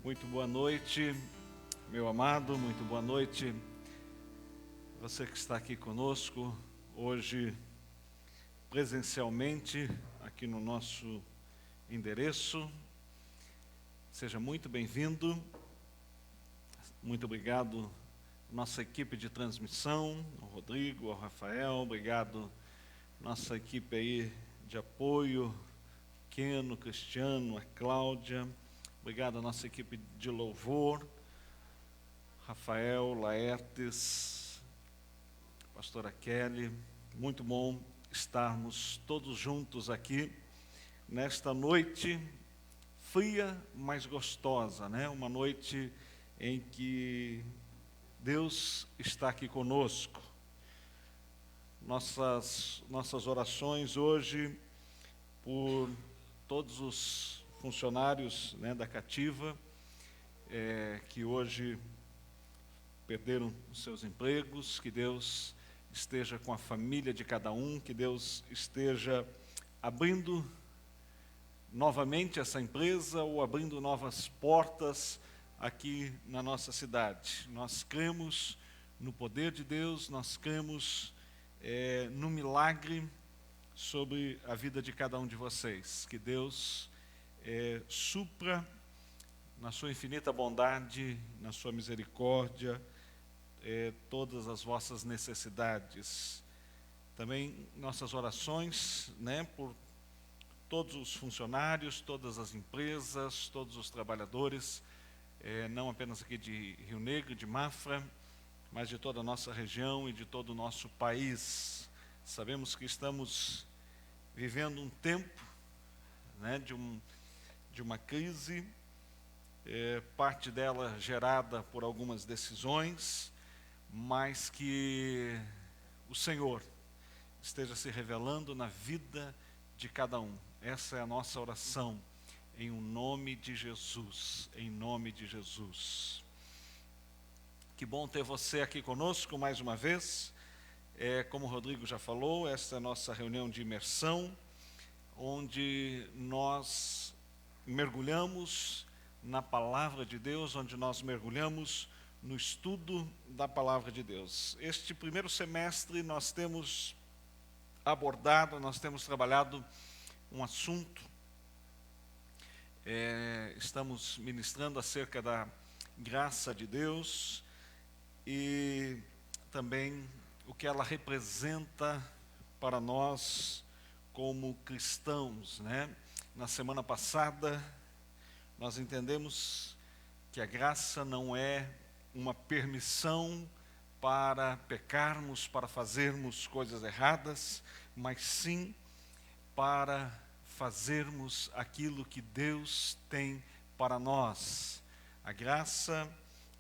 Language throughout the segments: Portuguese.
Muito boa noite, meu amado, muito boa noite. Você que está aqui conosco hoje presencialmente aqui no nosso endereço, seja muito bem-vindo. Muito obrigado, nossa equipe de transmissão, ao Rodrigo, ao Rafael, obrigado, nossa equipe aí de apoio, Keno, Cristiano, a Cláudia, obrigado à nossa equipe de louvor, Rafael, Laertes, pastora Kelly. Muito bom estarmos todos juntos aqui nesta noite fria, mas gostosa, né? Uma noite em que Deus está aqui conosco. Nossas orações hoje por todos os funcionários, né, da Cativa, que hoje perderam os seus empregos, que Deus esteja com a família de cada um, que Deus esteja abrindo novamente essa empresa ou abrindo novas portas aqui na nossa cidade. Nós cremos no poder de Deus, nós cremos no milagre sobre a vida de cada um de vocês. Que Deus supra na sua infinita bondade, na sua misericórdia, todas as vossas necessidades. Também nossas orações, né, por todos os funcionários, todas as empresas, todos os trabalhadores, não apenas aqui de Rio Negro, de Mafra, mas de toda a nossa região e de todo o nosso país. Sabemos que estamos vivendo um tempo, né, de uma crise, parte dela gerada por algumas decisões, mas que o Senhor esteja se revelando na vida de cada um. Essa é a nossa oração, em nome de Jesus, em nome de Jesus. Que bom ter você aqui conosco mais uma vez. Como o Rodrigo já falou, esta é a nossa reunião de imersão, onde nós mergulhamos na Palavra de Deus, onde nós mergulhamos no estudo da Palavra de Deus. Este primeiro semestre nós temos abordado, nós temos trabalhado um assunto, estamos ministrando acerca da graça de Deus e também o que ela representa para nós como cristãos, né? Na semana passada, nós entendemos que a graça não é uma permissão para pecarmos, para fazermos coisas erradas, mas sim para fazermos aquilo que Deus tem para nós. A graça,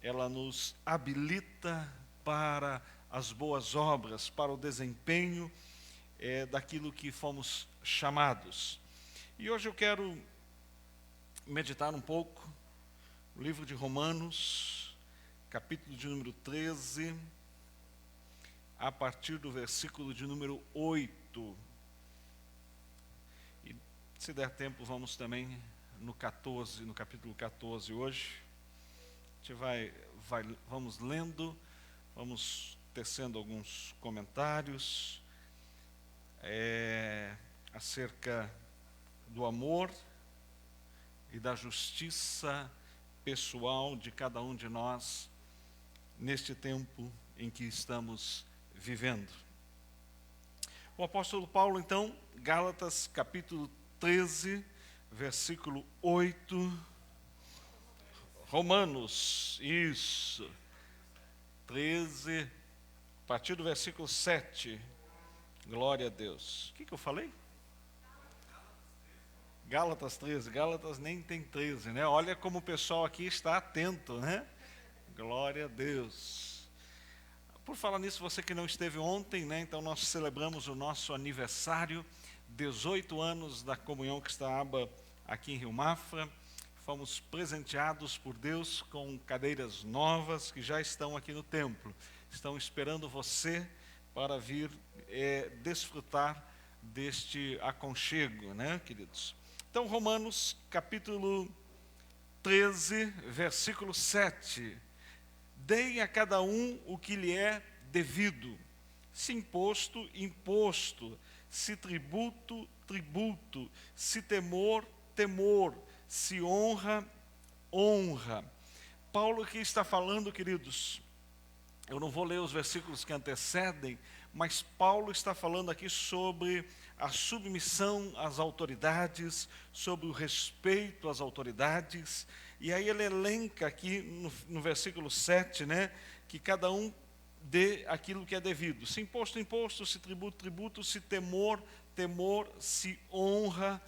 ela nos habilita para as boas obras, para o desempenho daquilo que fomos chamados. E hoje eu quero meditar um pouco no livro de Romanos, capítulo de número 13, a partir do versículo de número 8. E se der tempo, vamos também no capítulo 14 hoje. A gente vamos lendo, vamos tecendo alguns comentários acerca do amor e da justiça pessoal de cada um de nós neste tempo em que estamos vivendo. O apóstolo Paulo, então, Gálatas capítulo 13, versículo 8, Romanos, isso, 13, a partir do versículo 7, glória a Deus. O que eu falei? Gálatas 13, Gálatas nem tem 13, né? Olha como o pessoal aqui está atento, né? Glória a Deus. Por falar nisso, você que não esteve ontem, né? Então nós celebramos o nosso aniversário, 18 anos da Comunhão Cristã-Aba aqui em Rio Mafra. Fomos presenteados por Deus com cadeiras novas que já estão aqui no templo. Estão esperando você para vir desfrutar deste aconchego, né, queridos? Então, Romanos capítulo 13, versículo 7. Deem a cada um o que lhe é devido. Se imposto, imposto. Se tributo, tributo. Se temor, temor. Se honra, honra. Paulo aqui está falando, queridos, eu não vou ler os versículos que antecedem, mas Paulo está falando aqui sobre a submissão às autoridades, sobre o respeito às autoridades, e aí ele elenca aqui no versículo 7, né, que cada um dê aquilo que é devido. Se imposto, imposto. Se tributo, tributo. Se temor, temor. Se honra,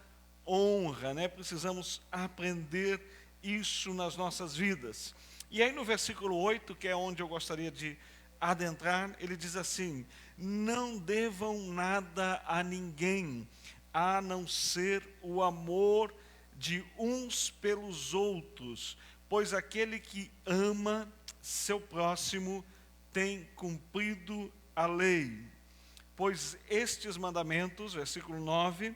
honra, né? Precisamos aprender isso nas nossas vidas. E aí no versículo 8, que é onde eu gostaria de adentrar, ele diz assim: não devam nada a ninguém, a não ser o amor de uns pelos outros, pois aquele que ama seu próximo tem cumprido a lei. Pois estes mandamentos, versículo 9,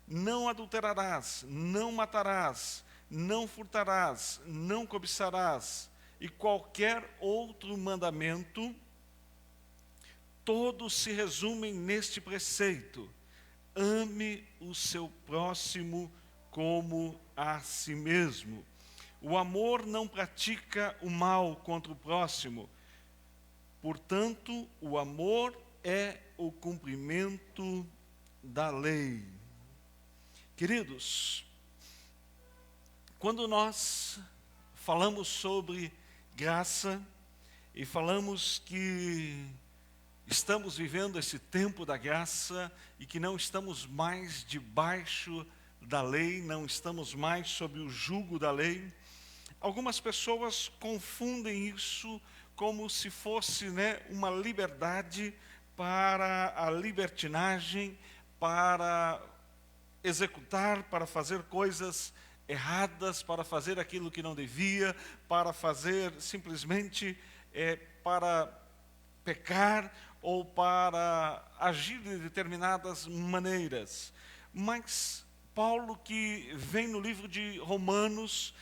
não adulterarás, não matarás, não furtarás, não cobiçarás, e qualquer outro mandamento, todos se resumem neste preceito: ame o seu próximo como a si mesmo. O amor não pratica o mal contra o próximo, portanto, o amor é o cumprimento da lei. Queridos, quando nós falamos sobre graça e falamos que estamos vivendo esse tempo da graça e que não estamos mais debaixo da lei, não estamos mais sob o jugo da lei, algumas pessoas confundem isso como se fosse, né, uma liberdade para a libertinagem, para executar, para fazer coisas erradas, para fazer aquilo que não devia, para fazer simplesmente para pecar ou para agir de determinadas maneiras. Mas Paulo, que vem no livro de Romanos,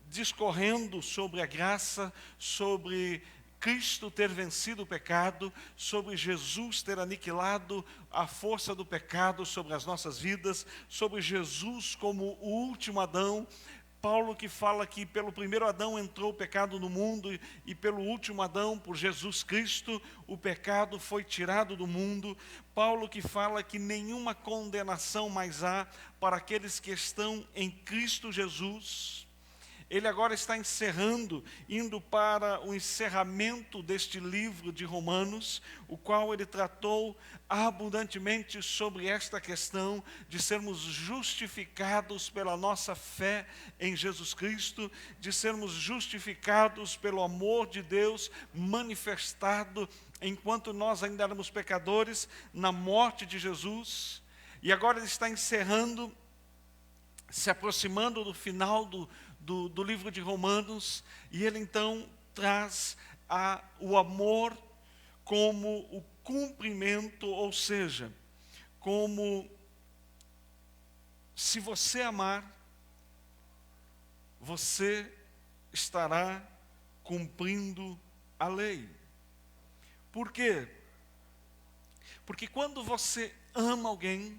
discorrendo sobre a graça, sobre Cristo ter vencido o pecado, sobre Jesus ter aniquilado a força do pecado sobre as nossas vidas, sobre Jesus como o último Adão. Paulo que fala que pelo primeiro Adão entrou o pecado no mundo e pelo último Adão, por Jesus Cristo, o pecado foi tirado do mundo. Paulo que fala que nenhuma condenação mais há para aqueles que estão em Cristo Jesus. Ele agora está encerrando, indo para o encerramento deste livro de Romanos, o qual ele tratou abundantemente sobre esta questão de sermos justificados pela nossa fé em Jesus Cristo, de sermos justificados pelo amor de Deus manifestado enquanto nós ainda éramos pecadores, na morte de Jesus. E agora ele está encerrando, se aproximando do final do livro de Romanos, e ele então traz o amor como o cumprimento, ou seja, como se você amar, você estará cumprindo a lei. Por quê? Porque quando você ama alguém,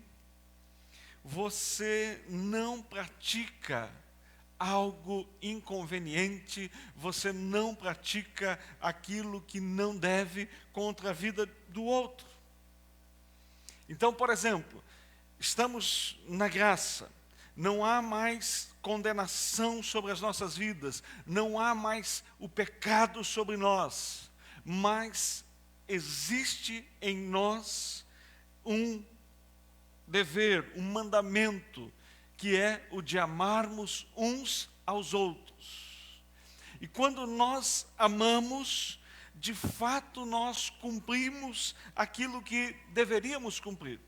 você não pratica algo inconveniente, você não pratica aquilo que não deve contra a vida do outro. Então, por exemplo, estamos na graça, não há mais condenação sobre as nossas vidas, não há mais o pecado sobre nós, mas existe em nós um dever, um mandamento, que é o de amarmos uns aos outros. E quando nós amamos, de fato nós cumprimos aquilo que deveríamos cumprir.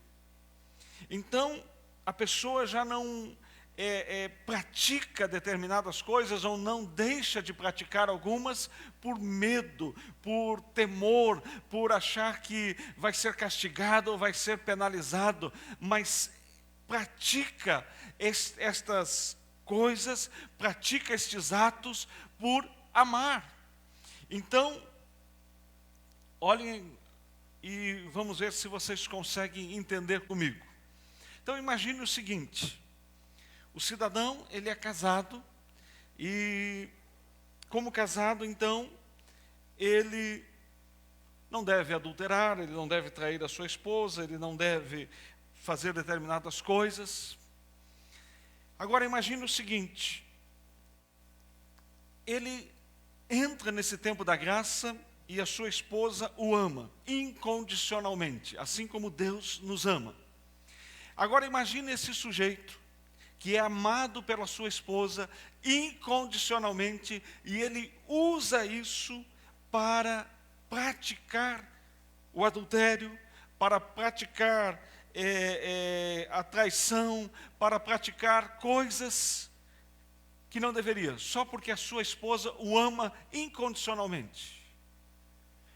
Então, a pessoa já não pratica determinadas coisas ou não deixa de praticar algumas por medo, por temor, por achar que vai ser castigado ou vai ser penalizado, mas pratica estas coisas, pratica estes atos por amar. Então, olhem e vamos ver se vocês conseguem entender comigo. Então imagine o seguinte: o cidadão, ele é casado e, como casado, então, ele não deve adulterar, ele não deve trair a sua esposa, ele não deve fazer determinadas coisas. Agora imagine o seguinte: ele entra nesse tempo da graça e a sua esposa o ama incondicionalmente, assim como Deus nos ama. Agora imagine esse sujeito que é amado pela sua esposa incondicionalmente e ele usa isso para praticar o adultério, para praticar a traição, para praticar coisas que não deveria, só porque a sua esposa o ama incondicionalmente.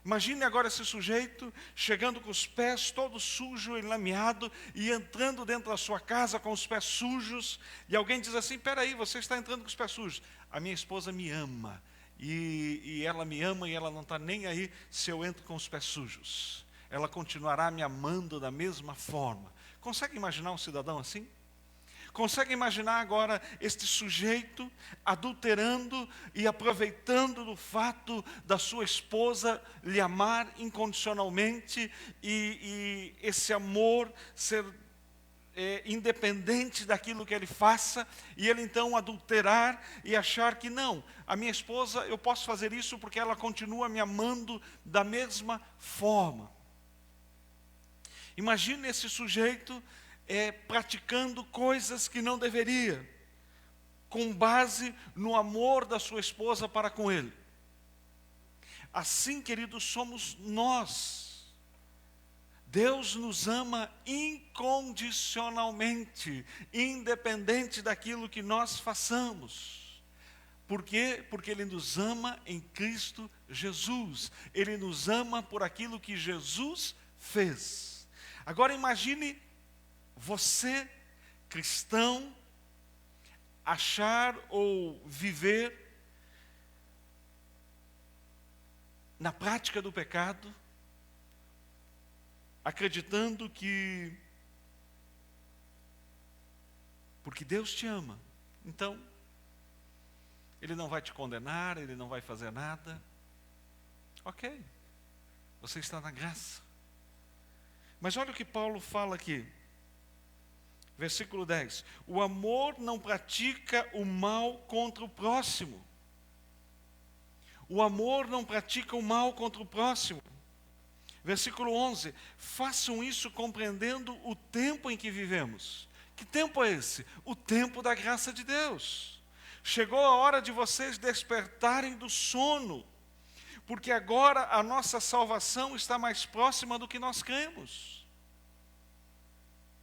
Imagine agora esse sujeito chegando com os pés todos sujos, enlameado, e entrando dentro da sua casa com os pés sujos, e alguém diz assim: peraí, você está entrando com os pés sujos. A minha esposa me ama, e ela me ama, e ela não está nem aí se eu entro com os pés sujos. Ela continuará me amando da mesma forma. Consegue imaginar um cidadão assim? Consegue imaginar agora este sujeito adulterando e aproveitando do fato da sua esposa lhe amar incondicionalmente e esse amor ser independente daquilo que ele faça, e ele então adulterar e achar que não, a minha esposa, eu posso fazer isso porque ela continua me amando da mesma forma. Imagine esse sujeito praticando coisas que não deveria, com base no amor da sua esposa para com ele. Assim, queridos, somos nós. Deus nos ama incondicionalmente, independente daquilo que nós façamos. Por quê? Porque Ele nos ama em Cristo Jesus. Ele nos ama por aquilo que Jesus fez. Agora imagine você, cristão, achar ou viver na prática do pecado, acreditando que, porque Deus te ama, então, Ele não vai te condenar, Ele não vai fazer nada. Ok, você está na graça. Mas olha o que Paulo fala aqui. Versículo 10. O amor não pratica o mal contra o próximo. O amor não pratica o mal contra o próximo. Versículo 11. Façam isso compreendendo o tempo em que vivemos. Que tempo é esse? O tempo da graça de Deus. Chegou a hora de vocês despertarem do sono, porque agora a nossa salvação está mais próxima do que nós cremos.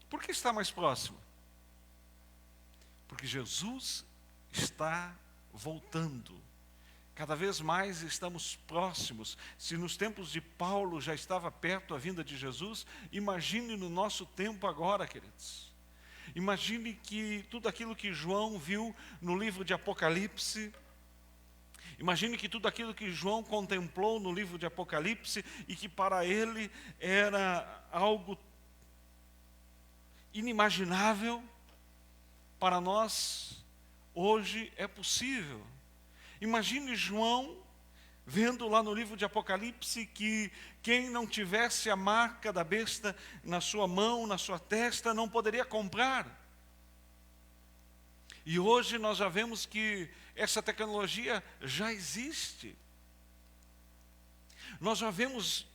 Por que está mais próximo? Porque Jesus está voltando. Cada vez mais estamos próximos. Se nos tempos de Paulo já estava perto a vinda de Jesus, imagine no nosso tempo agora, queridos. Imagine que tudo aquilo que João viu no livro de Apocalipse, imagine que tudo aquilo que João contemplou no livro de Apocalipse e que para ele era algo inimaginável, para nós hoje é possível. Imagine João vendo lá no livro de Apocalipse que quem não tivesse a marca da besta na sua mão, na sua testa, não poderia comprar. E hoje nós já vemos que essa tecnologia já existe. Nós já vemos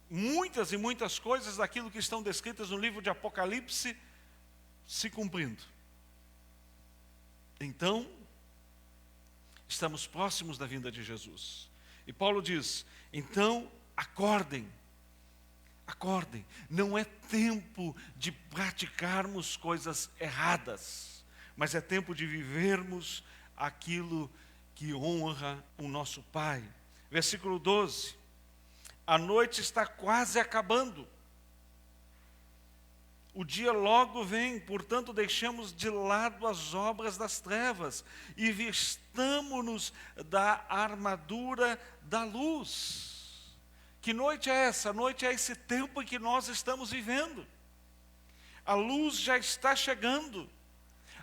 muitas e muitas coisas daquilo que estão descritas no livro de Apocalipse se cumprindo. Então, estamos próximos da vinda de Jesus. E Paulo diz: então, acordem. Acordem. Não é tempo de praticarmos coisas erradas, mas é tempo de vivermos aquilo que honra o nosso Pai. Versículo 12. A noite está quase acabando. O dia logo vem, portanto, deixamos de lado as obras das trevas e vistamo-nos da armadura da luz. Que noite é essa? A noite é esse tempo em que nós estamos vivendo. A luz já está chegando.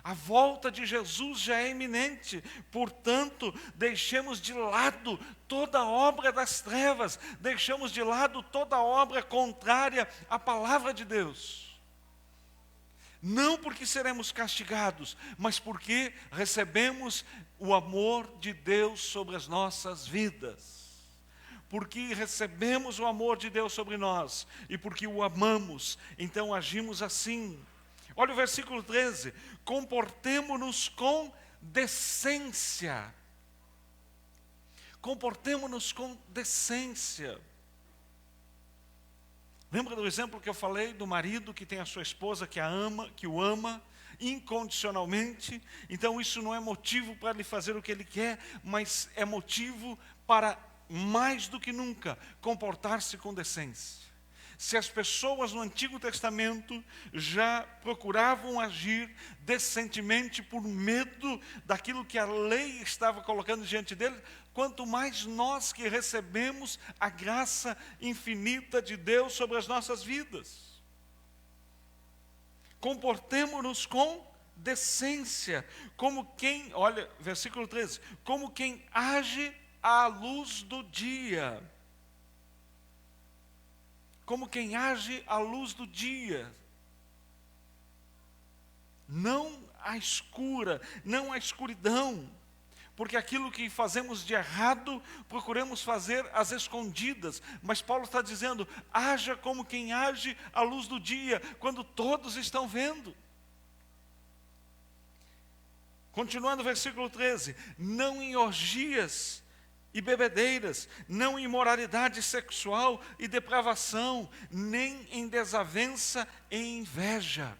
A volta de Jesus já é iminente, portanto, deixemos de lado toda a obra das trevas, deixamos de lado toda a obra contrária à palavra de Deus. Não porque seremos castigados, mas porque recebemos o amor de Deus sobre as nossas vidas. Porque recebemos o amor de Deus sobre nós e porque o amamos, então agimos assim. Olha o versículo 13: comportemo-nos com decência. Comportemo-nos com decência. Lembra do exemplo que eu falei do marido que tem a sua esposa que o ama incondicionalmente? Então isso não é motivo para ele fazer o que ele quer, mas é motivo para, mais do que nunca, comportar-se com decência. Se as pessoas no Antigo Testamento já procuravam agir decentemente por medo daquilo que a lei estava colocando diante deles, quanto mais nós que recebemos a graça infinita de Deus sobre as nossas vidas. Comportemo-nos com decência, como quem, olha, versículo 13, como quem age à luz do dia. Como quem age à luz do dia. Não à escura, não à escuridão. Porque aquilo que fazemos de errado, procuramos fazer às escondidas. Mas Paulo está dizendo, haja como quem age à luz do dia, quando todos estão vendo. Continuando o versículo 13, não em orgias e bebedeiras, não em imoralidade sexual e depravação, nem em desavença e inveja.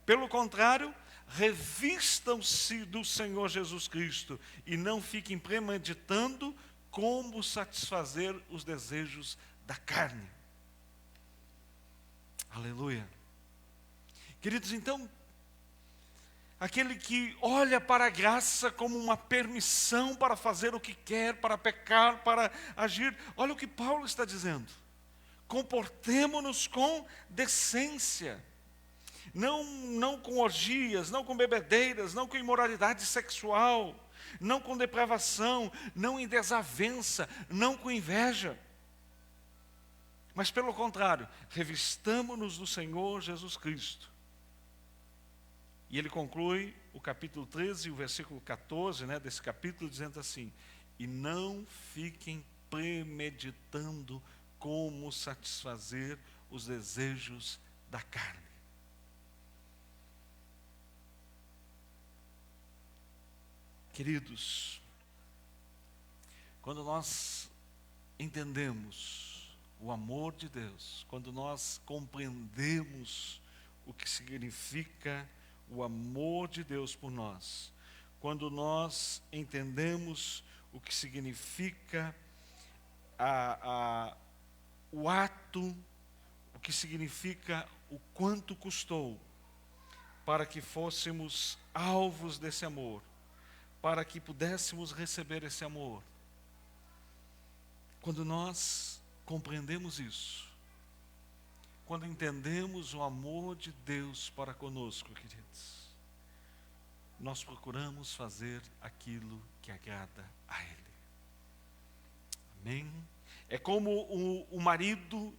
Pelo contrário, revistam-se do Senhor Jesus Cristo e não fiquem premeditando como satisfazer os desejos da carne. Aleluia. Queridos, então, aquele que olha para a graça como uma permissão para fazer o que quer, para pecar, para agir. Olha o que Paulo está dizendo. Comportemo-nos com decência. Não com orgias, não com bebedeiras, não com imoralidade sexual, não com depravação, não em desavença, não com inveja. Mas pelo contrário, revistamo-nos do Senhor Jesus Cristo. E ele conclui o capítulo 13 e o versículo 14, desse capítulo, dizendo assim: e não fiquem premeditando como satisfazer os desejos da carne. Queridos, quando nós entendemos o amor de Deus, quando nós compreendemos o que significa o amor de Deus por nós, quando nós entendemos o que significa o ato, o que significa o quanto custou para que fôssemos alvos desse amor, para que pudéssemos receber esse amor. Quando nós compreendemos isso, quando entendemos o amor de Deus para conosco, queridos, nós procuramos fazer aquilo que agrada a Ele. Amém? É como o marido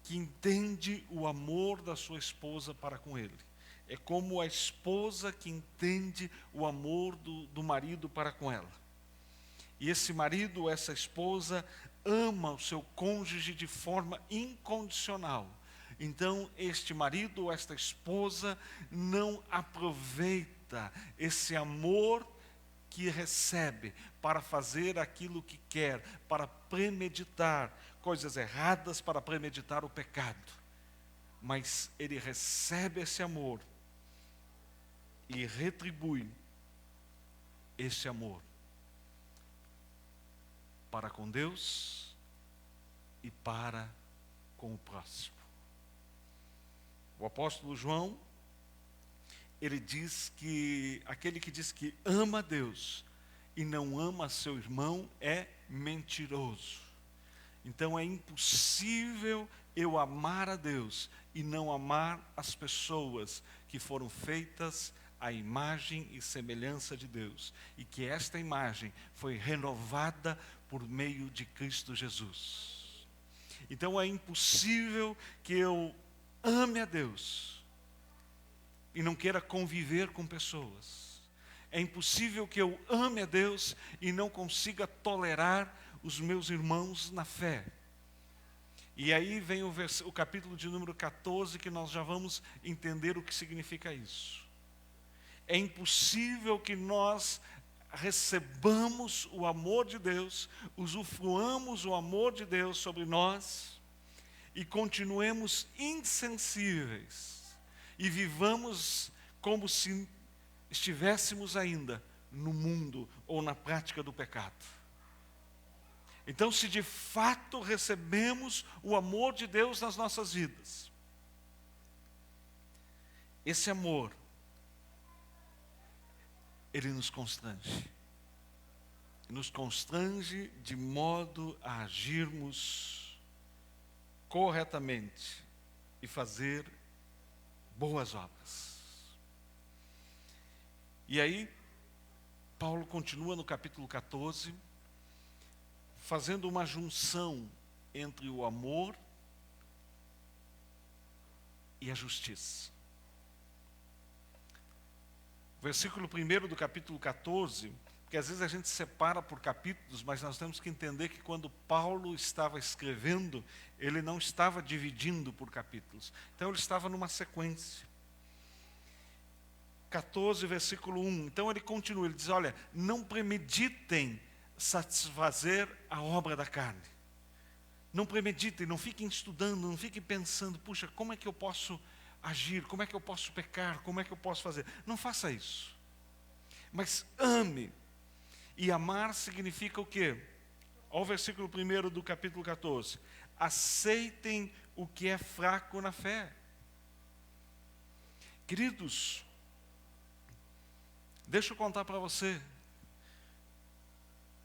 que entende o amor da sua esposa para com ele. É como a esposa que entende o amor do marido para com ela. E esse marido, essa esposa, ama o seu cônjuge de forma incondicional. Então, este marido, esta esposa, não aproveita esse amor que recebe para fazer aquilo que quer, para premeditar coisas erradas, para premeditar o pecado. Mas ele recebe esse amor e retribui esse amor para com Deus e para com o próximo. O apóstolo João, ele diz que aquele que diz que ama a Deus e não ama seu irmão é mentiroso. Então é impossível eu amar a Deus e não amar as pessoas que foram feitas à imagem e semelhança de Deus, e que esta imagem foi renovada por meio de Cristo Jesus. Então é impossível que eu ame a Deus e não queira conviver com pessoas. É impossível que eu ame a Deus e não consiga tolerar os meus irmãos na fé. E aí vem o capítulo de número 14, que nós já vamos entender o que significa isso. É impossível que nós recebamos o amor de Deus, usufruamos o amor de Deus sobre nós e continuemos insensíveis e vivamos como se estivéssemos ainda no mundo ou na prática do pecado. Então, se de fato recebemos o amor de Deus nas nossas vidas, esse amor, ele nos constrange. Nos constrange de modo a agirmos corretamente e fazer boas obras. E aí, Paulo continua no capítulo 14, fazendo uma junção entre o amor e a justiça. Versículo 1 do capítulo 14, porque às vezes a gente separa por capítulos, mas nós temos que entender que quando Paulo estava escrevendo, ele não estava dividindo por capítulos. Então ele estava numa sequência. 14, versículo 1. Então ele continua, ele diz, olha, não premeditem satisfazer a obra da carne. Não premeditem, não fiquem estudando, não fiquem pensando, puxa, como é que eu posso agir, como é que eu posso pecar, como é que eu posso fazer. Não faça isso. Mas ame. E amar significa o quê? Olha o versículo 1 do capítulo 14. Aceitem o que é fraco na fé. Queridos, deixa eu contar para você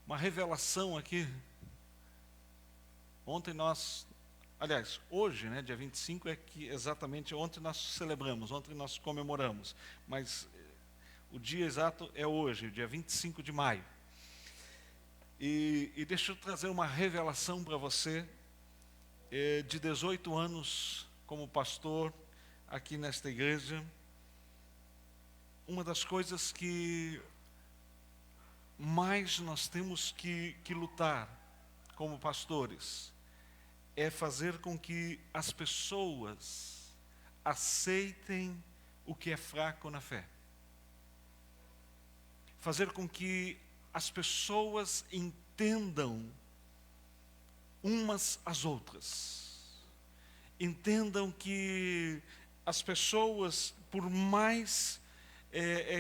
uma revelação aqui. Ontem hoje, dia 25, é que exatamente ontem nós celebramos, ontem nós comemoramos, mas o dia exato é hoje, dia 25 de maio. E deixa eu trazer uma revelação para você, de 18 anos como pastor aqui nesta igreja. Uma das coisas que mais nós temos que lutar como pastores é fazer com que as pessoas aceitem o que é fraco na fé. Fazer com que as pessoas entendam umas às outras. Entendam que as pessoas, por mais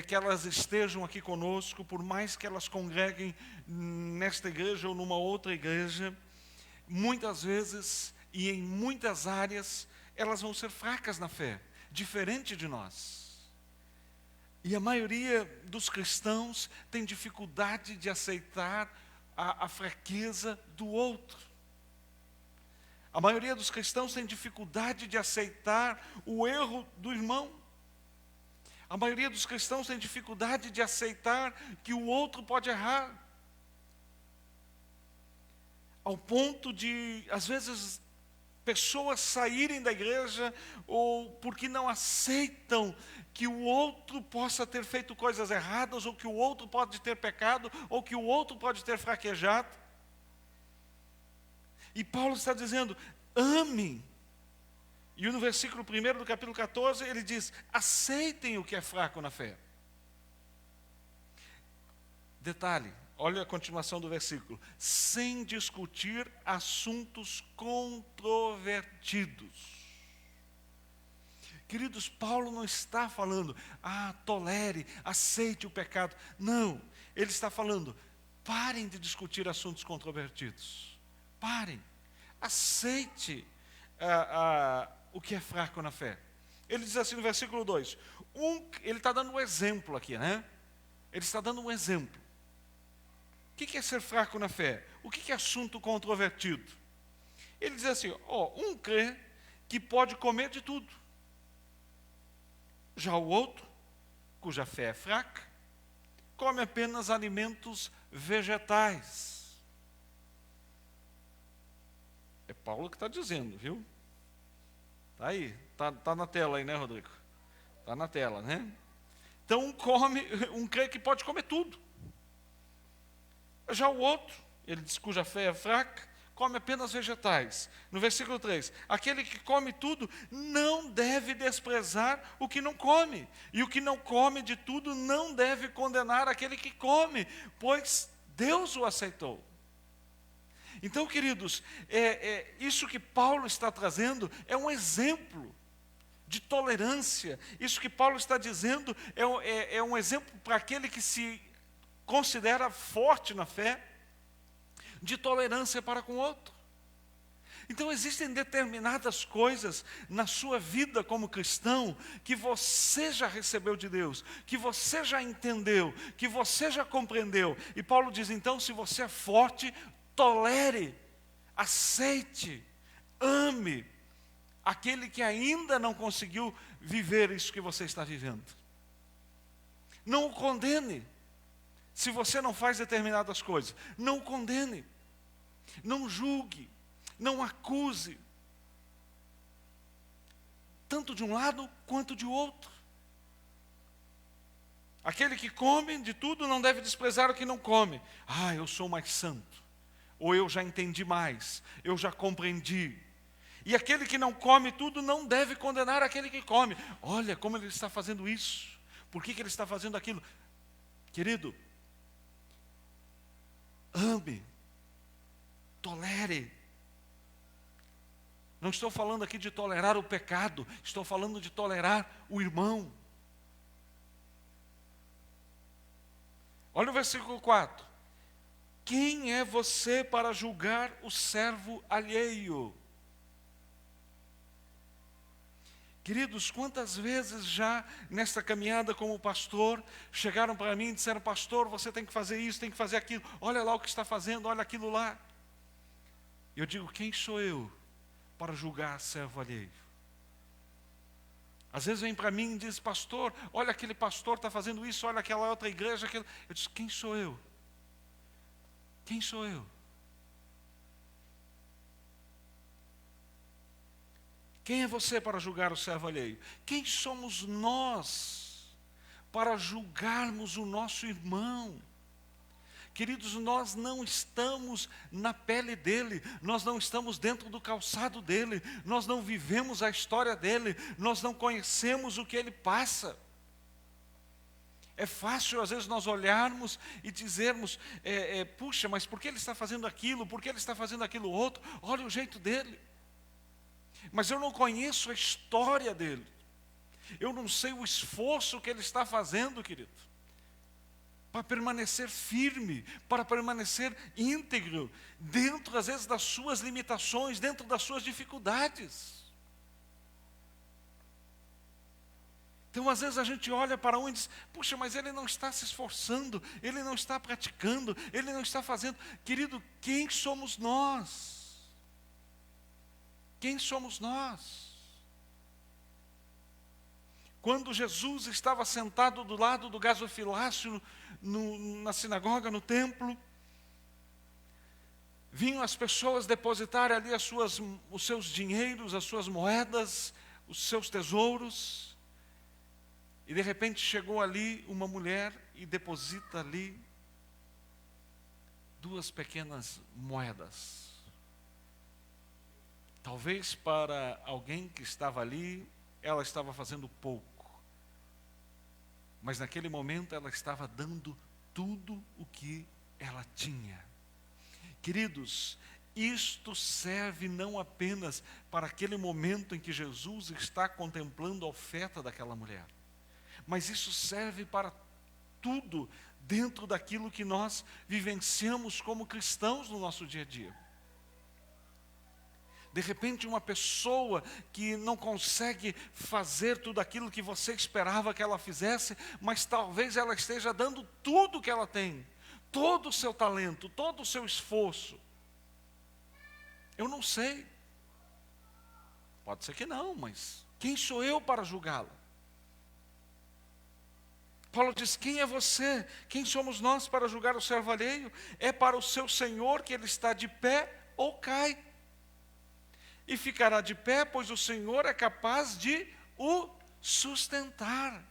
que elas estejam aqui conosco, por mais que elas congreguem nesta igreja ou numa outra igreja, muitas vezes e em muitas áreas, elas vão ser fracas na fé, diferente de nós. E a maioria dos cristãos tem dificuldade de aceitar a fraqueza do outro. A maioria dos cristãos tem dificuldade de aceitar o erro do irmão. A maioria dos cristãos tem dificuldade de aceitar que o outro pode errar. Ao ponto de, às vezes, pessoas saírem da igreja ou porque não aceitam que o outro possa ter feito coisas erradas, ou que o outro pode ter pecado, ou que o outro pode ter fraquejado. E Paulo está dizendo, ame. E no versículo 1 do capítulo 14, ele diz, aceitem o que é fraco na fé. Detalhe, olha a continuação do versículo. Sem discutir assuntos controvertidos. Queridos, Paulo não está falando, tolere, aceite o pecado. Não, ele está falando, parem de discutir assuntos controvertidos. Parem, aceite o que é fraco na fé. Ele diz assim no versículo 2, ele está dando um exemplo aqui, né? Ele está dando um exemplo. O que é ser fraco na fé? O que é assunto controvertido? Ele diz assim, um crê que pode comer de tudo. Já o outro, cuja fé é fraca, come apenas alimentos vegetais. É Paulo que está dizendo, viu? Está aí, está na tela aí, né, Rodrigo? Está na tela, né? Então, um crê que pode comer tudo. Já o outro, ele diz cuja fé é fraca, come apenas vegetais. No versículo 3, aquele que come tudo não deve desprezar o que não come, e o que não come de tudo não deve condenar aquele que come, pois Deus o aceitou. Então, queridos, isso que Paulo está trazendo é um exemplo de tolerância. Isso que Paulo está dizendo é um exemplo para aquele que se considera forte na fé, de tolerância para com o outro. Então existem determinadas coisas na sua vida como cristão que você já recebeu de Deus, que você já entendeu, que você já compreendeu. E Paulo diz então, se você é forte, tolere, aceite, ame aquele que ainda não conseguiu viver isso que você está vivendo. Não o condene. Se você não faz determinadas coisas, não o condene. Não julgue, não acuse, tanto de um lado quanto de outro. Aquele que come de tudo não deve desprezar o que não come. Eu sou mais santo, ou eu já entendi mais, eu já compreendi. E aquele que não come tudo não deve condenar aquele que come. Olha como ele está fazendo isso, por que ele está fazendo aquilo? Querido, ame, tolere. Não estou falando aqui de tolerar o pecado, estou falando de tolerar o irmão. Olha o versículo 4. Quem é você para julgar o servo alheio? Queridos, quantas vezes já nesta caminhada como pastor, chegaram para mim e disseram, pastor, você tem que fazer isso, tem que fazer aquilo, olha lá o que está fazendo, olha aquilo lá. Eu digo, quem sou eu para julgar servo alheio? Às vezes vem para mim e diz, pastor, olha aquele pastor está fazendo isso, olha aquela outra igreja. Eu digo, quem sou eu? Quem sou eu? Quem é você para julgar o servo alheio? Quem somos nós para julgarmos o nosso irmão? Queridos, nós não estamos na pele dele, nós não estamos dentro do calçado dele, nós não vivemos a história dele, nós não conhecemos o que ele passa. É fácil, às vezes, nós olharmos e dizermos, puxa, mas por que ele está fazendo aquilo? Por que ele está fazendo aquilo outro? Olha o jeito dele. Mas eu não conheço a história dele. Eu não sei o esforço que ele está fazendo, querido, para permanecer firme, para permanecer íntegro, dentro, às vezes, das suas limitações, dentro das suas dificuldades. Então, às vezes, a gente olha para um e diz, puxa, mas ele não está se esforçando, ele não está praticando, ele não está fazendo. Querido, quem somos nós? Quem somos nós? Quando Jesus estava sentado do lado do gasofilácio na sinagoga, no templo, vinham as pessoas depositar ali os seus dinheiros, as suas moedas, os seus tesouros, e de repente chegou ali uma mulher e deposita ali 2 pequenas moedas. Talvez para alguém que estava ali, ela estava fazendo pouco. Mas naquele momento ela estava dando tudo o que ela tinha. Queridos, isto serve não apenas para aquele momento em que Jesus está contemplando a oferta daquela mulher, mas isso serve para tudo dentro daquilo que nós vivenciamos como cristãos no nosso dia a dia. De repente, uma pessoa que não consegue fazer tudo aquilo que você esperava que ela fizesse, mas talvez ela esteja dando tudo que ela tem, todo o seu talento, todo o seu esforço. Eu não sei. Pode ser que não, mas quem sou eu para julgá-la? Paulo diz: quem é você? Quem somos nós para julgar o servo alheio? É para o seu Senhor que ele está de pé ou cai. E ficará de pé, pois o Senhor é capaz de o sustentar.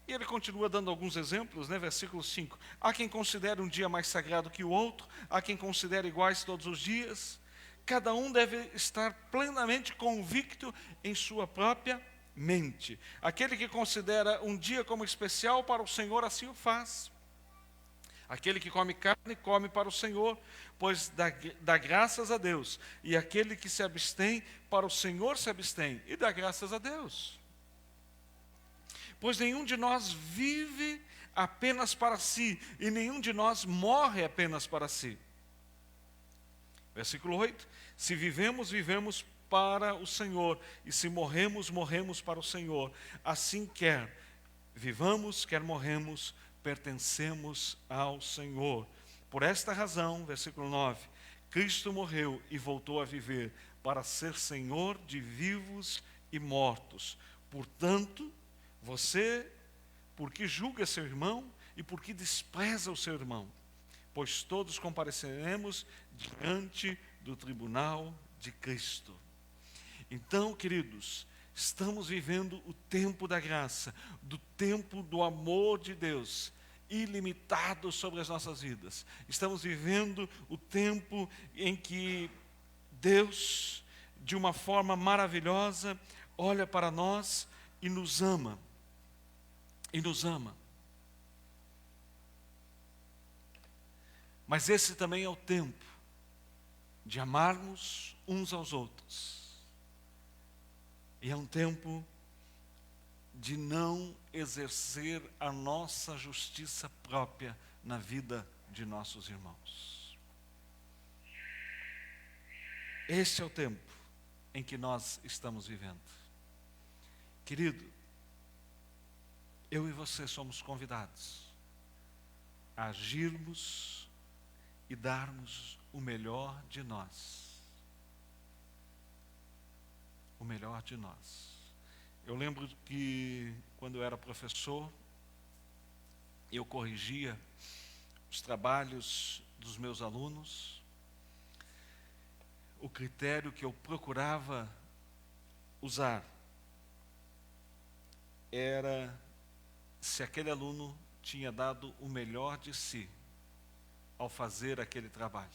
E ele continua dando alguns exemplos, versículo 5. Há quem considere um dia mais sagrado que o outro, há quem considere iguais todos os dias. Cada um deve estar plenamente convicto em sua própria mente. Aquele que considera um dia como especial para o Senhor, assim o faz. Aquele que come carne, come para o Senhor, pois dá graças a Deus. E aquele que se abstém, para o Senhor se abstém, e dá graças a Deus. Pois nenhum de nós vive apenas para si, e nenhum de nós morre apenas para si. Versículo 8. Se vivemos, vivemos para o Senhor, e se morremos, morremos para o Senhor. Assim quer vivamos, quer morremos, pertencemos ao Senhor. Por esta razão, versículo 9, Cristo morreu e voltou a viver para ser Senhor de vivos e mortos. Portanto, você, por que julga seu irmão e por que despreza o seu irmão? Pois todos compareceremos diante do tribunal de Cristo. Então, queridos, estamos vivendo o tempo da graça, do tempo do amor de Deus, ilimitado sobre as nossas vidas. Estamos vivendo o tempo em que Deus, de uma forma maravilhosa, olha para nós e nos ama. E nos ama. Mas esse também é o tempo de amarmos uns aos outros. E é um tempo de não exercer a nossa justiça própria na vida de nossos irmãos. Esse é o tempo em que nós estamos vivendo. Querido, eu e você somos convidados a agirmos e darmos o melhor de nós. O melhor de nós. Eu lembro que quando eu era professor, eu corrigia os trabalhos dos meus alunos. O critério que eu procurava usar era se aquele aluno tinha dado o melhor de si ao fazer aquele trabalho.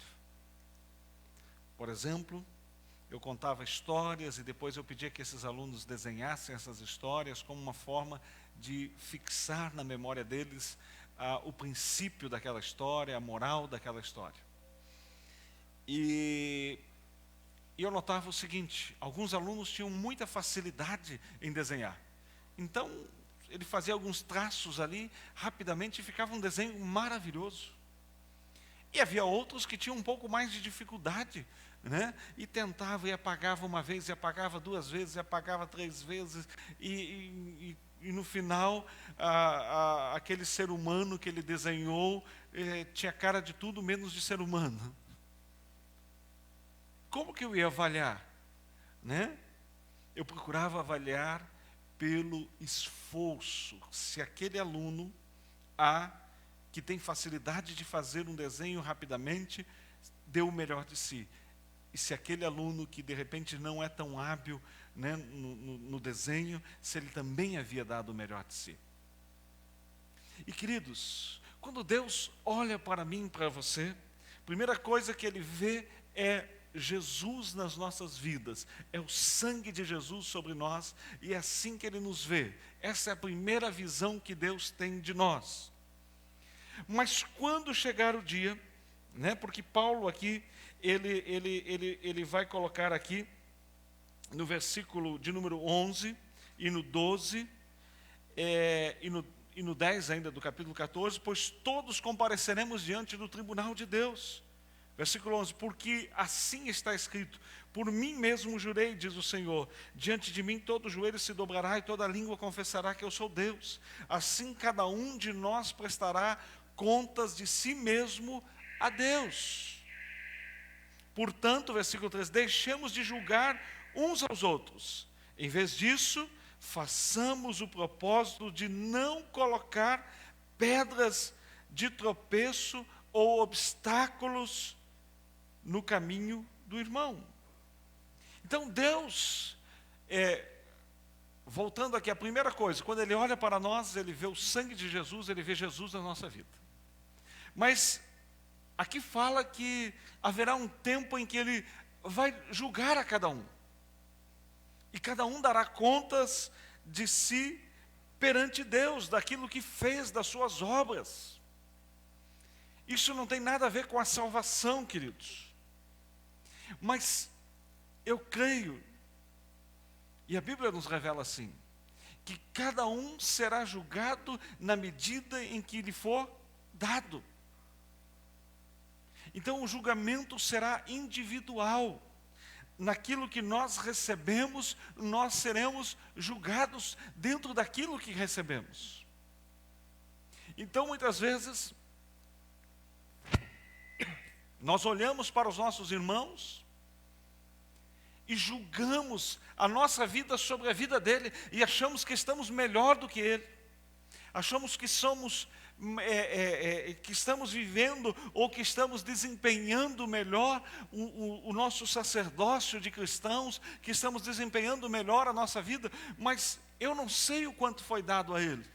Por exemplo, eu contava histórias e depois eu pedia que esses alunos desenhassem essas histórias como uma forma de fixar na memória deles o princípio daquela história, a moral daquela história. E eu notava o seguinte: alguns alunos tinham muita facilidade em desenhar. Então, ele fazia alguns traços ali, rapidamente, e ficava um desenho maravilhoso. E havia outros que tinham um pouco mais de dificuldade, e tentava e apagava uma vez, e apagava duas vezes, e apagava três vezes, e no final, aquele ser humano que ele desenhou tinha cara de tudo menos de ser humano. Como que eu ia avaliar? Eu procurava avaliar pelo esforço, se aquele aluno que tem facilidade de fazer um desenho rapidamente, deu o melhor de si. E se aquele aluno que de repente não é tão hábil no desenho, se ele também havia dado o melhor de si. E queridos, quando Deus olha para mim e para você, a primeira coisa que Ele vê é Jesus nas nossas vidas, é o sangue de Jesus sobre nós, e é assim que Ele nos vê. Essa é a primeira visão que Deus tem de nós. Mas quando chegar o dia, porque Paulo aqui, ele vai colocar aqui, no versículo de número 11, e no 12, e no 10 ainda do capítulo 14, pois todos compareceremos diante do tribunal de Deus. Versículo 11, porque assim está escrito, por mim mesmo jurei, diz o Senhor, diante de mim todo joelho se dobrará e toda língua confessará que eu sou Deus. Assim cada um de nós prestará contas de si mesmo a Deus. Portanto, versículo 3, deixemos de julgar uns aos outros. Em vez disso, façamos o propósito de não colocar pedras de tropeço ou obstáculos no caminho do irmão. Então Deus, voltando aqui, a primeira coisa, quando Ele olha para nós, Ele vê o sangue de Jesus, Ele vê Jesus na nossa vida. Mas aqui fala que haverá um tempo em que Ele vai julgar a cada um. E cada um dará contas de si perante Deus, daquilo que fez, das suas obras. Isso não tem nada a ver com a salvação, queridos. Mas eu creio, e a Bíblia nos revela assim, que cada um será julgado na medida em que lhe for dado. Então o julgamento será individual. Naquilo que nós recebemos, nós seremos julgados dentro daquilo que recebemos. Então muitas vezes, nós olhamos para os nossos irmãos e julgamos a nossa vida sobre a vida dele e achamos que estamos melhor do que ele. Achamos que que estamos vivendo ou que estamos desempenhando melhor o nosso sacerdócio de cristãos, que estamos desempenhando melhor a nossa vida, mas eu não sei o quanto foi dado a ele.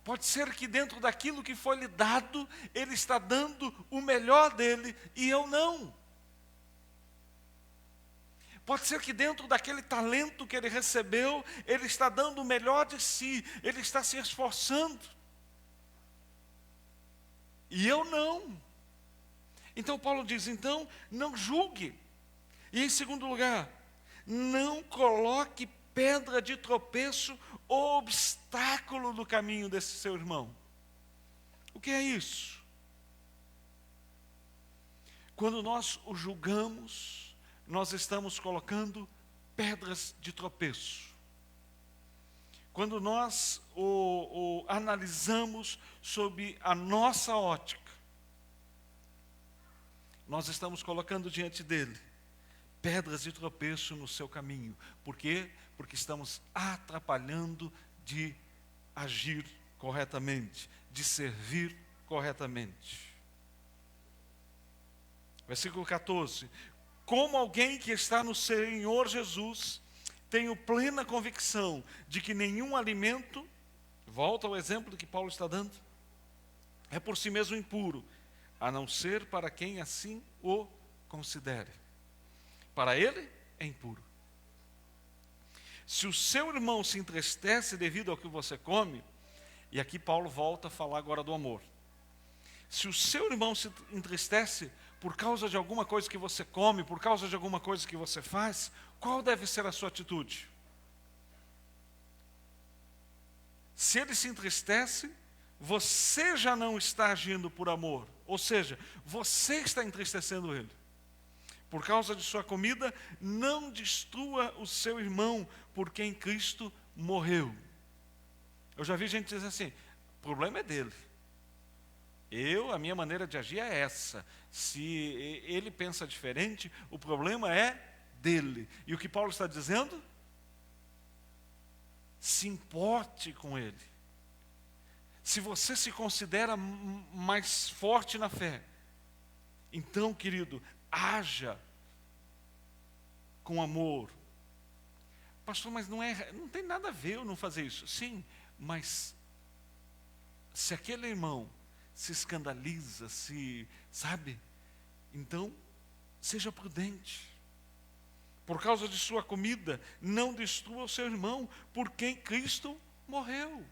Pode ser que dentro daquilo que foi lhe dado, ele está dando o melhor dele e eu não. Pode ser que dentro daquele talento que ele recebeu, ele está dando o melhor de si, ele está se esforçando. E eu não. Então Paulo diz, então, não julgue. E em segundo lugar, não coloque pedra de tropeço ou obstáculo no caminho desse seu irmão. O que é isso? Quando nós o julgamos, nós estamos colocando pedras de tropeço. Quando nós o analisamos sob a nossa ótica, nós estamos colocando diante dele pedras de tropeço no seu caminho. Por quê? Porque estamos atrapalhando de agir corretamente, de servir corretamente. Versículo 14. Como alguém que está no Senhor Jesus, tenho plena convicção de que nenhum alimento, volta ao exemplo que Paulo está dando, é por si mesmo impuro, a não ser para quem assim o considere. Para ele é impuro. Se o seu irmão se entristece devido ao que você come, e aqui Paulo volta a falar agora do amor. Se o seu irmão se entristece por causa de alguma coisa que você come, por causa de alguma coisa que você faz, qual deve ser a sua atitude? Se ele se entristece, você já não está agindo por amor, ou seja, você está entristecendo ele. Por causa de sua comida, não destrua o seu irmão por quem Cristo morreu. Eu já vi gente dizer assim, o problema é dele. A minha maneira de agir é essa. Se ele pensa diferente, o problema é dele. E o que Paulo está dizendo? Se importe com ele. Se você se considera mais forte na fé, então, querido, haja com amor. Pastor, mas não tem nada a ver eu não fazer isso. Sim, mas se aquele irmão se escandaliza, sabe? Então, seja prudente. Por causa de sua comida, não destrua o seu irmão, por quem Cristo morreu.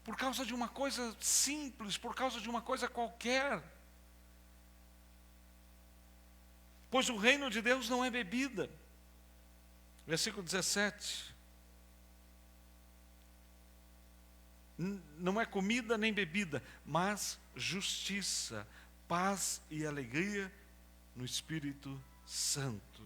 Por causa de uma coisa simples, por causa de uma coisa qualquer. Pois o reino de Deus não é bebida. Versículo 17. Não é comida nem bebida, mas justiça, paz e alegria no Espírito Santo.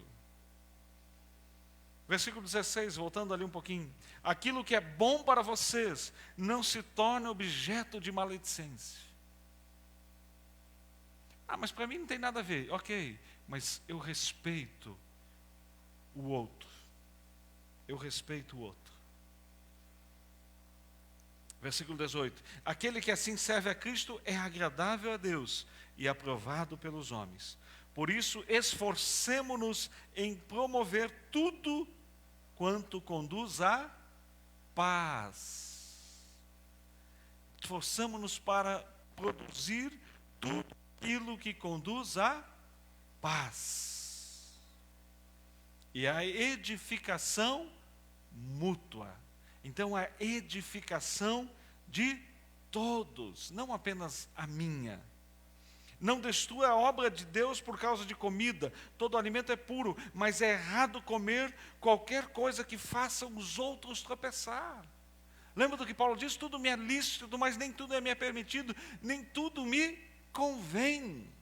Versículo 16, voltando ali um pouquinho. Aquilo que é bom para vocês não se torne objeto de maledicência. Mas para mim não tem nada a ver. Ok, mas eu respeito o outro. Eu respeito o outro. Versículo 18. Aquele que assim serve a Cristo é agradável a Deus e aprovado pelos homens. Por isso, esforcemo-nos em promover tudo quanto conduz à paz. Esforçamo-nos para produzir tudo aquilo que conduz à paz. E a edificação mútua. Então, a edificação de todos, não apenas a minha. Não destrua a obra de Deus por causa de comida. Todo alimento é puro, mas é errado comer qualquer coisa que faça os outros tropeçar. Lembra do que Paulo diz? Tudo me é lícito, mas nem tudo é me permitido, nem tudo me convém.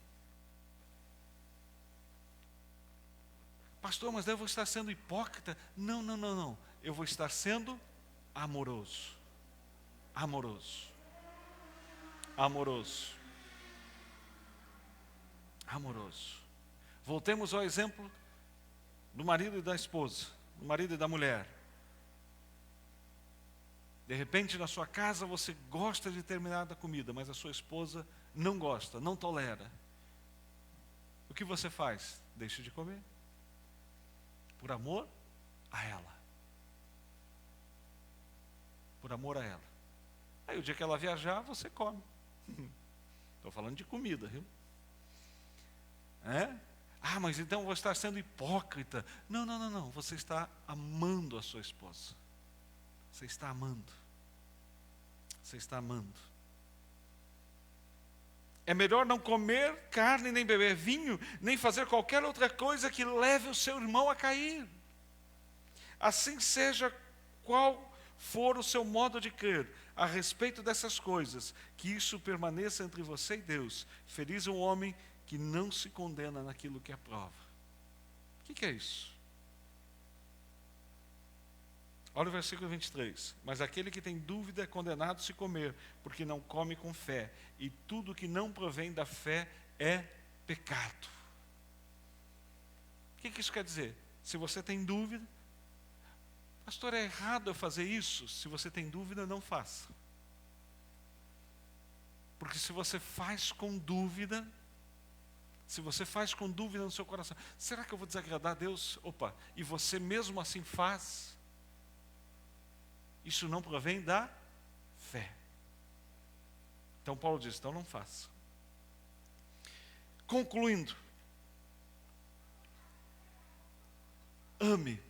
Pastor, mas eu vou estar sendo hipócrita? Não. Eu vou estar sendo amoroso. Amoroso. Amoroso. Amoroso. Voltemos ao exemplo do marido e da esposa, do marido e da mulher. De repente, na sua casa, você gosta de determinada comida, mas a sua esposa não gosta, não tolera. O que você faz? Deixa de comer. Por amor a ela. Por amor a ela. Aí, o dia que ela viajar, você come. Estou falando de comida, viu? Mas então eu vou estar sendo hipócrita. Não. Você está amando a sua esposa. Você está amando. Você está amando. É melhor não comer carne, nem beber vinho, nem fazer qualquer outra coisa que leve o seu irmão a cair. Assim seja qual for o seu modo de crer a respeito dessas coisas, que isso permaneça entre você e Deus. Feliz é o homem que não se condena naquilo que aprova. O que é isso? Olha o versículo 23. Mas aquele que tem dúvida é condenado se comer, porque não come com fé. E tudo que não provém da fé é pecado. O que isso quer dizer? Se você tem dúvida, pastor, é errado eu fazer isso? Se você tem dúvida, não faça. Porque se você faz com dúvida, no seu coração, será que eu vou desagradar a Deus? E você mesmo assim faz, isso não provém da fé. Então Paulo diz, então não faça. Concluindo, ame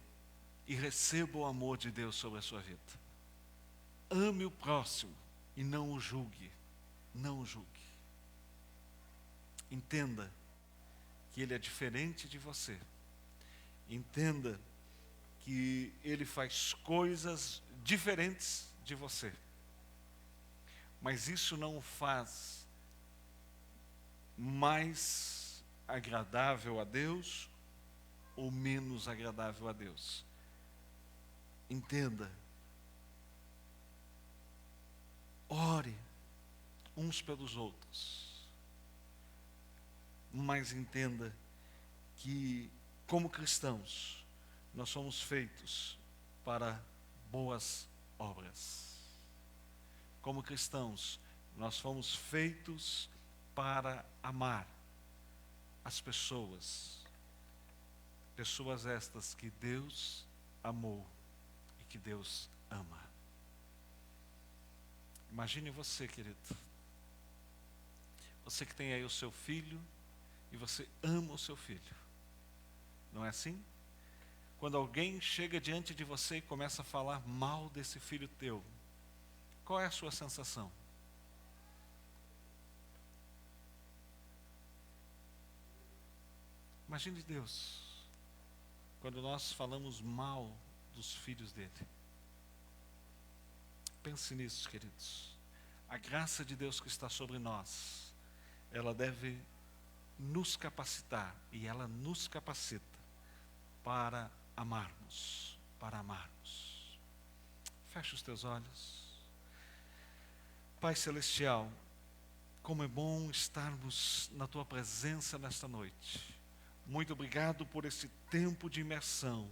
e receba o amor de Deus sobre a sua vida. Ame o próximo e não o julgue. Não o julgue. Entenda que ele é diferente de você. Entenda que ele faz coisas diferentes de você. Mas isso não o faz mais agradável a Deus ou menos agradável a Deus. Entenda. Ore uns pelos outros. Mas entenda que, como cristãos, nós somos feitos para boas obras. Como cristãos, nós fomos feitos para amar as pessoas. Pessoas estas que Deus amou e que Deus ama. Imagine você, querido. Você que tem aí o seu filho e você ama o seu filho. Não é assim? Quando alguém chega diante de você e começa a falar mal desse filho teu, qual é a sua sensação? Imagine Deus, quando nós falamos mal dos filhos dele. Pense nisso, queridos. A graça de Deus que está sobre nós, ela deve nos capacitar, e ela nos capacita para amarmos, para amarmos. Feche os teus olhos. Pai Celestial, como é bom estarmos na Tua presença nesta noite. Muito obrigado por esse tempo de imersão.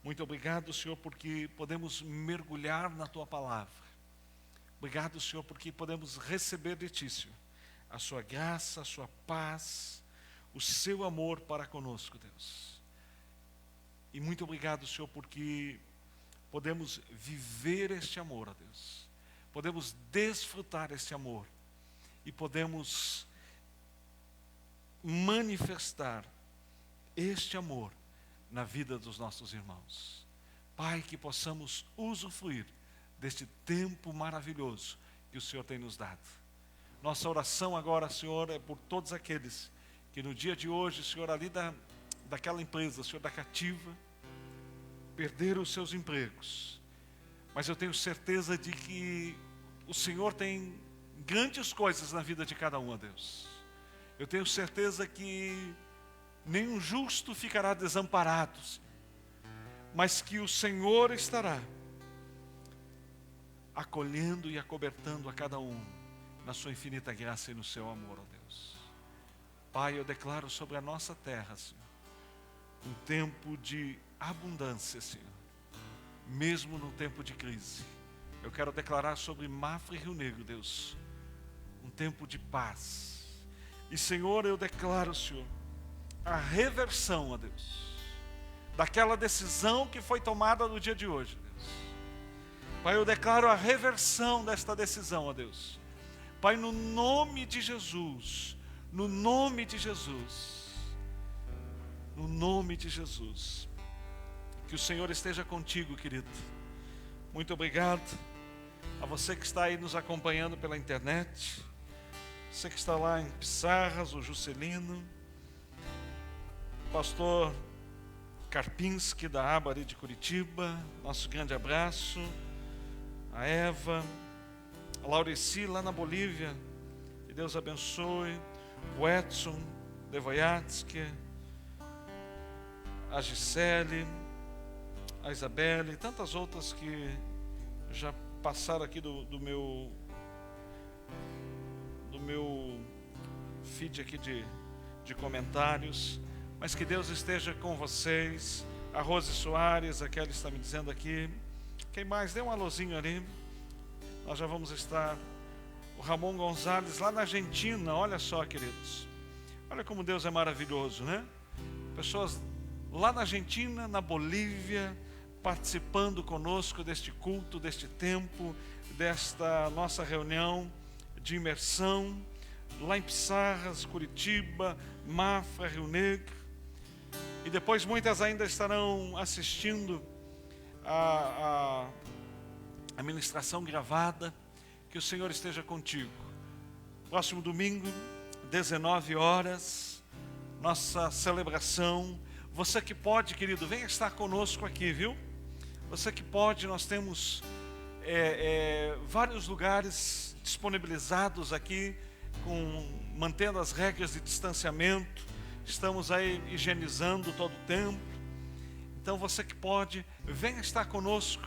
Muito obrigado, Senhor, porque podemos mergulhar na Tua palavra. Obrigado, Senhor, porque podemos receber de Ti, Senhor, a Sua graça, a Sua paz, o Seu amor para conosco, Deus. E muito obrigado, Senhor, porque podemos viver este amor, ó Deus. Podemos desfrutar este amor e podemos manifestar este amor na vida dos nossos irmãos. Pai, que possamos usufruir deste tempo maravilhoso que o Senhor tem nos dado. Nossa oração agora, Senhor, é por todos aqueles que no dia de hoje, Senhor, ali daquela empresa, Senhor, da Cativa, perderam os seus empregos. Mas eu tenho certeza de que o Senhor tem grandes coisas na vida de cada um, ó Deus. Eu tenho certeza que nenhum justo ficará desamparado, mas que o Senhor estará acolhendo e acobertando a cada um na sua infinita graça e no seu amor, ó Deus. Pai, eu declaro sobre a nossa terra, Senhor, um tempo de abundância, Senhor, mesmo no tempo de crise. Eu quero declarar sobre Mafra e Rio Negro, Deus, um tempo de paz. E, Senhor, eu declaro, Senhor, a reversão, ó Deus, daquela decisão que foi tomada no dia de hoje, Deus. Pai, eu declaro a reversão desta decisão, ó Deus. Pai, no nome de Jesus, no nome de Jesus, no nome de Jesus, que o Senhor esteja contigo, querido. Muito obrigado a você que está aí nos acompanhando pela internet, você que está lá em Pissarras, o Juscelino, pastor Karpinski da Abari de Curitiba, nosso grande abraço, a Eva, a Laureci lá na Bolívia, que Deus abençoe, o Edson Devoyatsky, a Gisele, a Isabelle e tantas outras que já passaram aqui do meu feed aqui de comentários, mas que Deus esteja com vocês. A Rose Soares, a Kelly está me dizendo aqui. Quem mais? Dê um alôzinho ali. Nós já vamos estar. O Ramon Gonzalez lá na Argentina, olha só, queridos. Olha como Deus é maravilhoso, né? Pessoas lá na Argentina, na Bolívia, participando conosco deste culto, deste tempo, desta nossa reunião de imersão, lá em Pissarras, Curitiba, Mafra, Rio Negro. E depois muitas ainda estarão assistindo a ministração gravada. Que o Senhor esteja contigo. Próximo domingo, 19 horas, nossa celebração. Você que pode, querido, venha estar conosco aqui, viu? Você que pode, nós temos vários lugares disponibilizados aqui, mantendo as regras de distanciamento. Estamos aí higienizando todo o tempo. Então você que pode, venha estar conosco.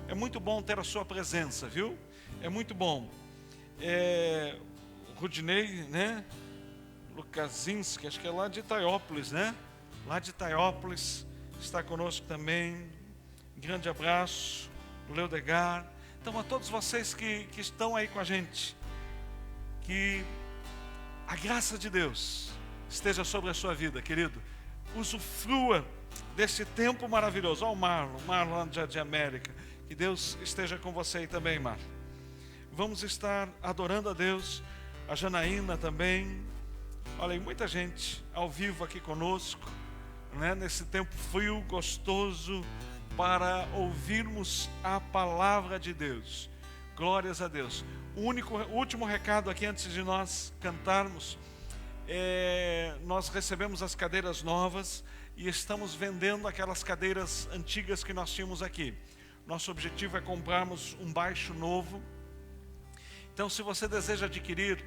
É muito bom ter a sua presença, viu? É muito bom. Rudinei, né? Lukasinski, acho que é lá de Itaiópolis, né? Lá de Itaiópolis, está conosco também. Grande abraço. Leodegar. Então, a todos vocês que estão aí com a gente, que a graça de Deus esteja sobre a sua vida, querido. Usufrua desse tempo maravilhoso. Olha o Marlon lá no Jardim América. Que Deus esteja com você aí também, Marlon. Vamos estar adorando a Deus. A Janaína também. Olha aí, muita gente ao vivo aqui conosco, né? Nesse tempo frio, gostoso, para ouvirmos a palavra de Deus. Glórias a Deus. O último recado aqui antes de nós cantarmos. Nós recebemos as cadeiras novas e estamos vendendo aquelas cadeiras antigas que nós tínhamos aqui. Nosso objetivo é comprarmos um baixo novo. Então, se você deseja adquirir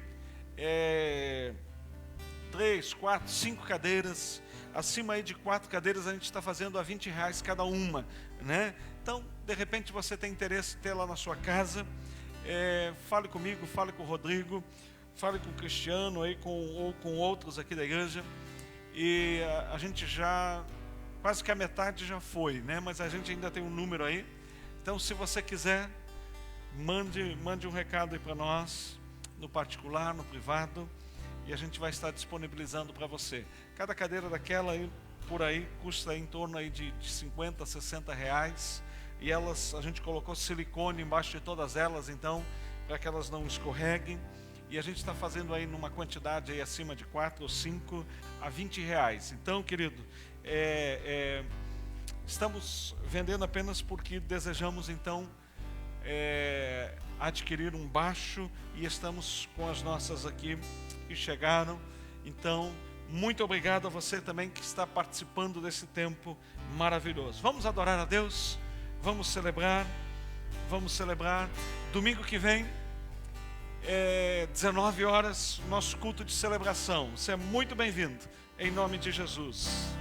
3, 4, 5 cadeiras, acima aí de 4 cadeiras, a gente está fazendo a R$20 cada uma, né? Então, de repente, você tem interesse em ter lá na sua casa, fale comigo, fale com o Rodrigo, fale com o Cristiano aí, ou com outros aqui da igreja, e a gente já, quase que a metade já foi, né? Mas a gente ainda tem um número aí. Então, se você quiser, mande um recado aí para nós, no particular, no privado, e a gente vai estar disponibilizando para você. Cada cadeira daquela aí, por aí, custa em torno aí de 50, 60 reais, e a gente colocou silicone embaixo de todas elas, então, para que elas não escorreguem, e a gente está fazendo aí numa quantidade aí acima de 4 ou 5 a 20 reais. Então, querido, estamos vendendo apenas porque desejamos, então, adquirir um baixo, e estamos com as nossas aqui que chegaram. Então, muito obrigado a você também que está participando desse tempo maravilhoso. Vamos adorar a Deus, vamos celebrar. Domingo que vem, 19 horas, nosso culto de celebração. Você é muito bem-vindo, em nome de Jesus.